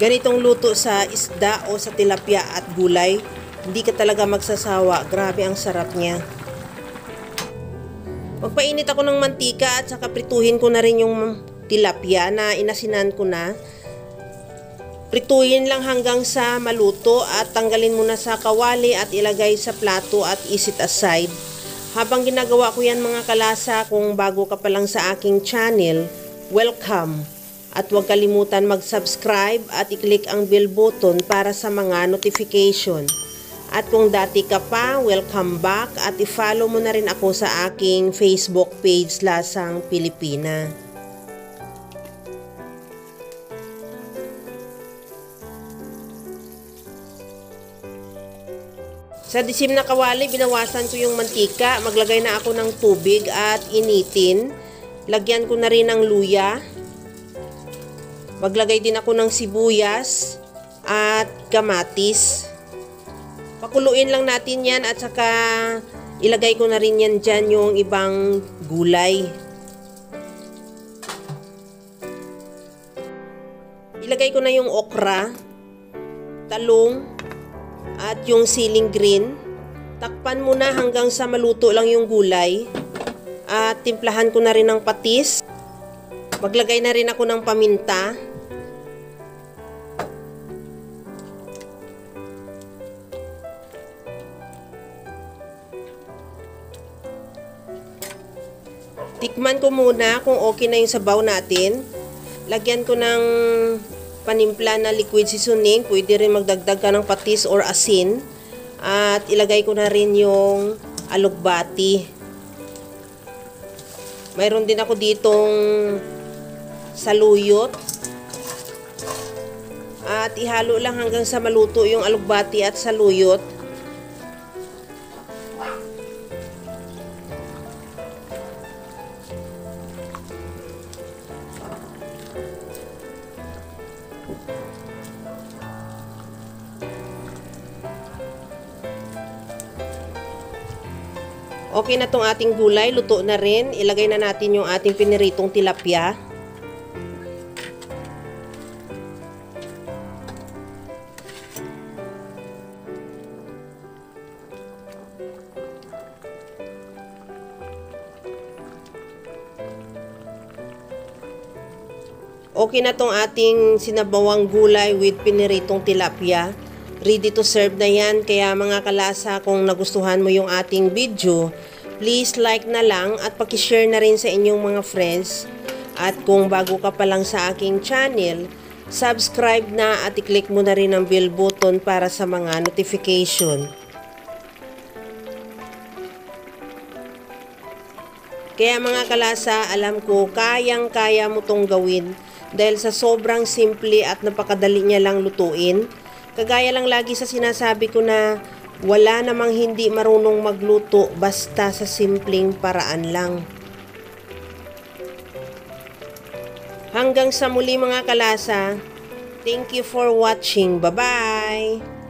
Ganitong luto sa isda o sa tilapia at gulay, hindi ka talaga magsasawa. Grabe ang sarap niya. Magpainit ako ng mantika at saka prituhin ko na rin yung tilapia na inasinan ko na. Prituhin lang hanggang sa maluto at tanggalin muna sa kawali at ilagay sa plato at isit aside. Habang ginagawa ko yan mga kalasa, kung bago ka pa lang sa aking channel, welcome! At huwag kalimutan mag-subscribe at i-click ang bell button para sa mga notification. At kung dati ka pa, welcome back at i-follow mo na rin ako sa aking Facebook page Lasang Pilipina. Sa disim na kawali, binawasan ko yung mantika. Maglagay na ako ng tubig at initin. Lagyan ko na rin ng luya. Maglagay din ako ng sibuyas at kamatis. Pakuluin lang natin yan at saka ilagay ko na rin yan dyan yung ibang gulay. Ilagay ko na yung okra, talong, at yung siling green. Takpan muna hanggang sa maluto lang yung gulay. At timplahan ko na rin ng patis. Maglagay na rin ako ng paminta. Tikman ko muna kung okay na yung sabaw natin. Lagyan ko ng panimpla na liquid seasoning. Pwede rin magdagdag ka ng patis or asin. At ilagay ko na rin yung alugbati. Mayroon din ako ditong saluyot. At ihalo lang hanggang sa maluto yung alugbati at saluyot. Okay na tong ating gulay, luto na rin. Ilagay na natin yung ating piniritong tilapia. Okay na tong ating sinabawang gulay with piniritong tilapia. Ready to serve na yan. Kaya mga kalasa, kung nagustuhan mo yung ating video, please like na lang at pakishare na rin sa inyong mga friends. At kung bago ka pa lang sa aking channel, subscribe na at i-click mo na rin ang bell button para sa mga notification. Kaya mga kalasa, alam ko kayang-kaya mo tong gawin dahil sa sobrang simple at napakadali niya lang lutuin. Kagaya lang lagi sa sinasabi ko na wala namang hindi marunong magluto basta sa simpleng paraan lang. Hanggang sa muli mga kalasa, thank you for watching. Bye-bye!